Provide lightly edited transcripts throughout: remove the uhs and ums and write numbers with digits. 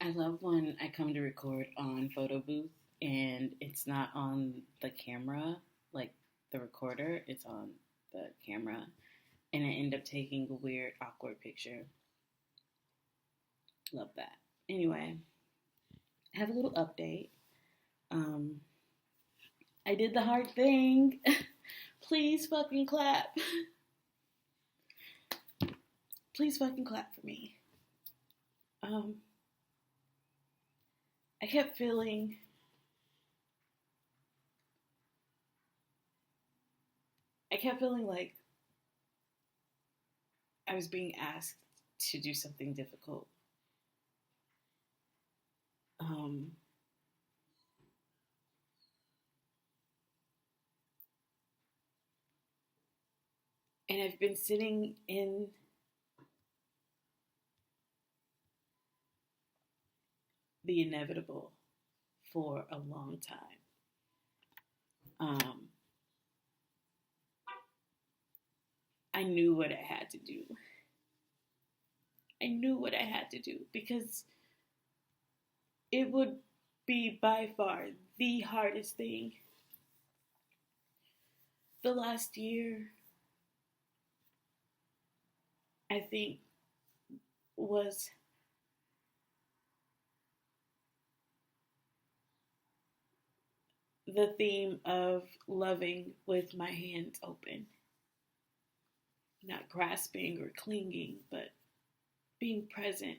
I love when I come to record on photo booth and it's not on the camera, like the recorder, it's on the camera, and I end up taking a weird, awkward picture. Love that. Anyway, I have a little update. Um, I did the hard thing. Please fucking clap. Please fucking clap for me. Um, I kept feeling I kept feeling like I was being asked to do something difficult. Um, and I've been sitting in the inevitable for a long time. Um, I knew what I had to do. I knew what I had to do because it would be by far the hardest thing. The last year, I think, was the theme of loving with my hands open, not grasping or clinging, but being present.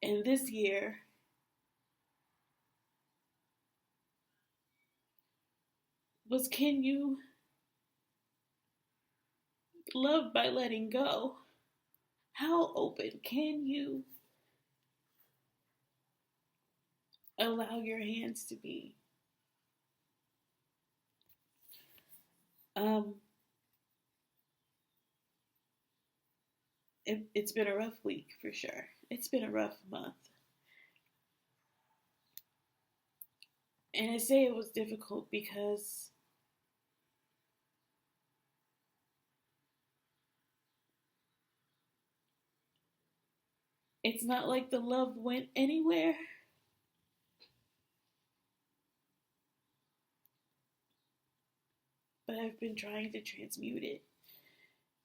And this year was, can you love by letting go? How open can you allow your hands to be? Um, it's been a rough week for sure. It's been a rough month. And I say it was difficult because it's not like the love went anywhere, but I've been trying to transmute it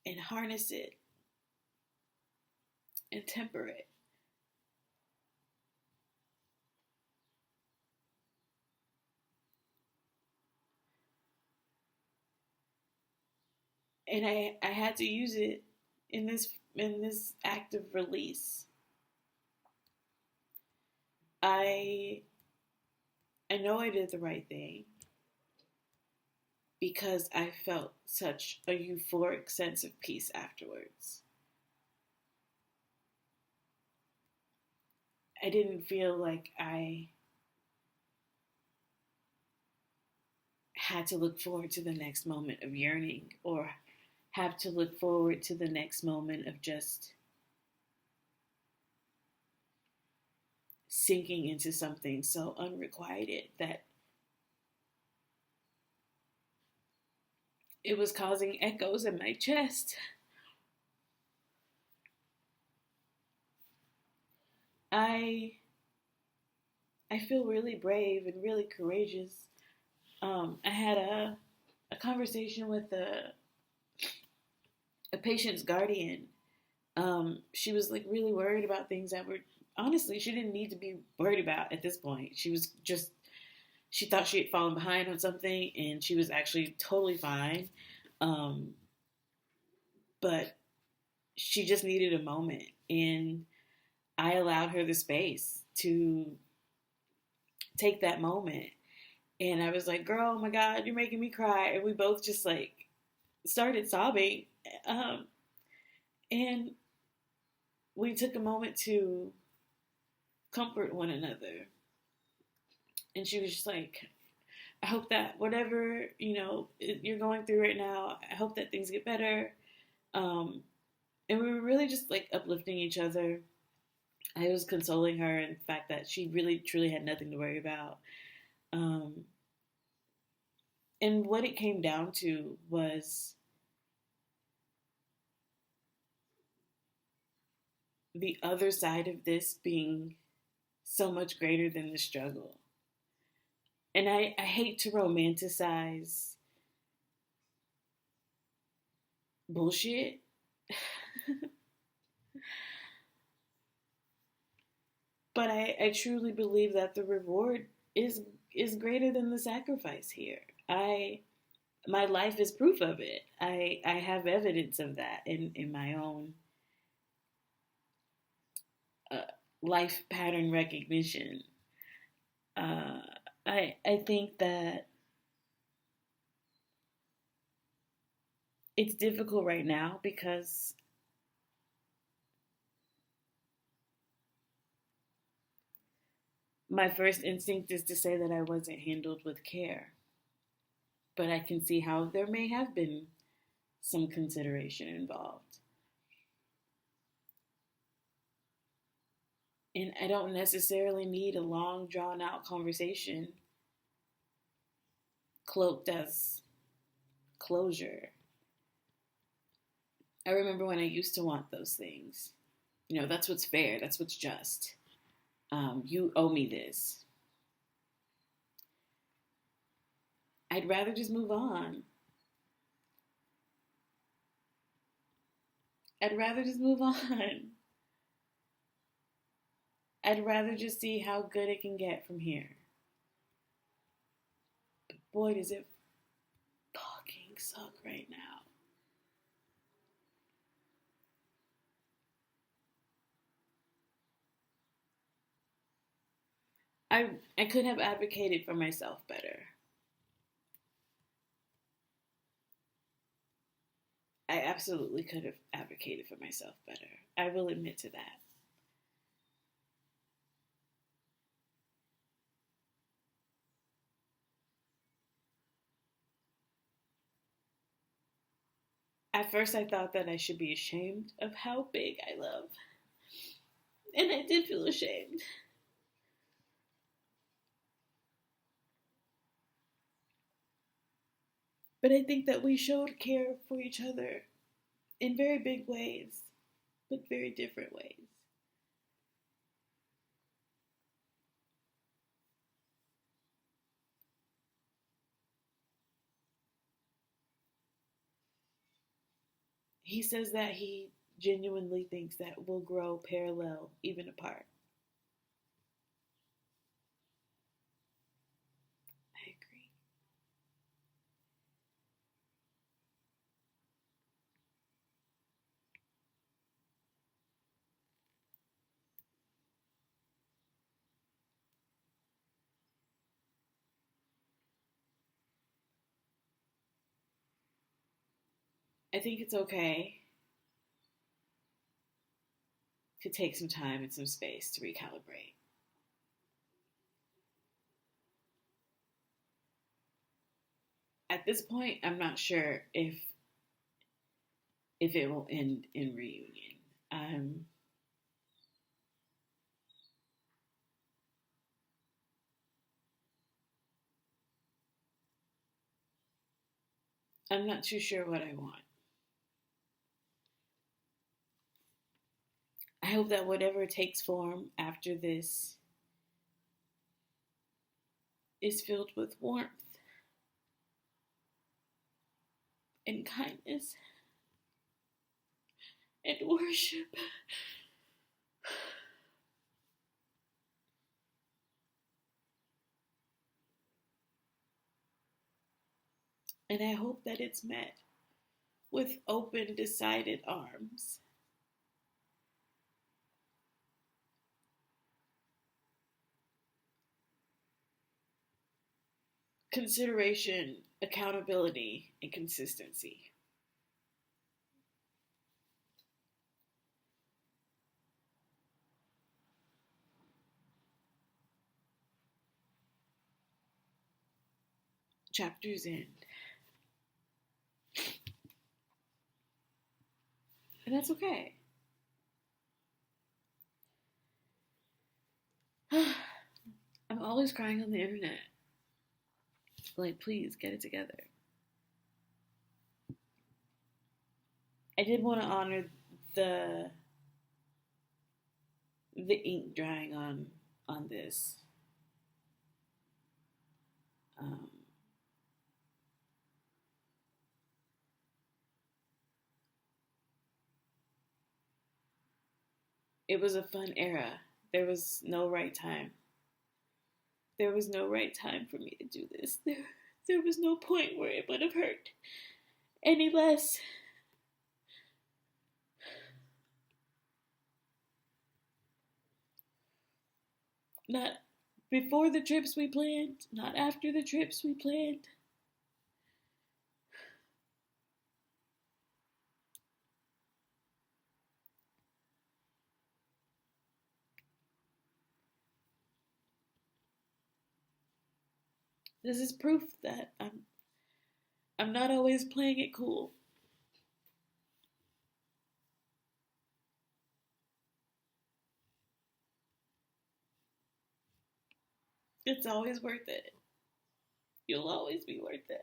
and harness it and temper it. And I had to use it in this act of release. I I know I did the right thing because I felt such a euphoric sense of peace afterwards. I didn't feel like I had to look forward to the next moment of yearning or have to look forward to the next moment of just sinking into something so unrequited that it was causing echoes in my chest. I I feel really brave and really courageous. I had a conversation with a patient's guardian. She was like really worried about things that were honestly she didn't need to be worried about at this point. She was just she thought she had fallen behind on something and she was actually totally fine. Um, but she just needed a moment and I allowed her the space to take that moment. And I was like, girl, oh my God, you're making me cry. And we both just like started sobbing. Um, and we took a moment to comfort one another. And she was just like, I hope that whatever, you're going through right now, I hope that things get better. Um, and we were really just like uplifting each other. I was consoling her in the fact that she really truly had nothing to worry about. Um, and what it came down to was the other side of this being so much greater than the struggle. And I hate to romanticize bullshit. But I truly believe that the reward is greater than the sacrifice here. I My life is proof of it. I have evidence of that in my own uh, life pattern recognition. Uh, I think that it's difficult right now because my first instinct is to say that I wasn't handled with care, but I can see how there may have been some consideration involved. And I don't necessarily need a long, drawn out conversation cloaked as closure. I remember when I used to want those things. You know, that's what's fair, that's what's just. You owe me this. I'd rather just move on. I'd rather just move on. I'd rather just see how good it can get from here. But boy, does it fucking suck right now. I could have advocated for myself better. I absolutely could have advocated for myself better. I will admit to that. At first, I thought that I should be ashamed of how big I love. And I did feel ashamed. But I think that we showed care for each other in very big ways, but very different ways. He says that he genuinely thinks that we'll grow parallel, even apart. I agree. I think it's okay to take some time and some space to recalibrate. At this point, I'm not sure if it will end in reunion. I'm not too sure what I want. I hope that whatever takes form after this is filled with warmth and kindness and worship. And I hope that it's met with open, decided arms. Consideration, accountability, and consistency. Chapters end. And that's okay. I'm always crying on the internet. Like, please get it together. I did want to honor the the ink drying on this. Um, it was a fun era. There was no right time. There was no right time for me to do this. There was no point where it would have hurt any less. Not before the trips we planned, not after the trips we planned. This is proof that I'm not always playing it cool. It's always worth it. You'll always be worth it.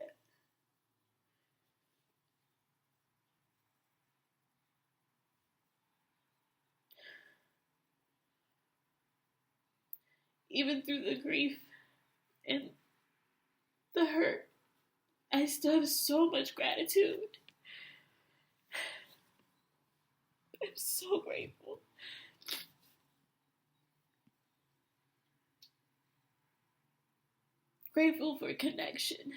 Even through the grief and the hurt, I still have so much gratitude. I'm so grateful. Grateful for connection.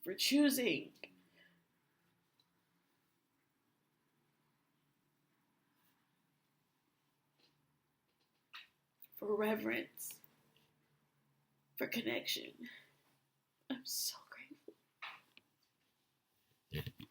For choosing. For reverence. For connection. I'm so grateful.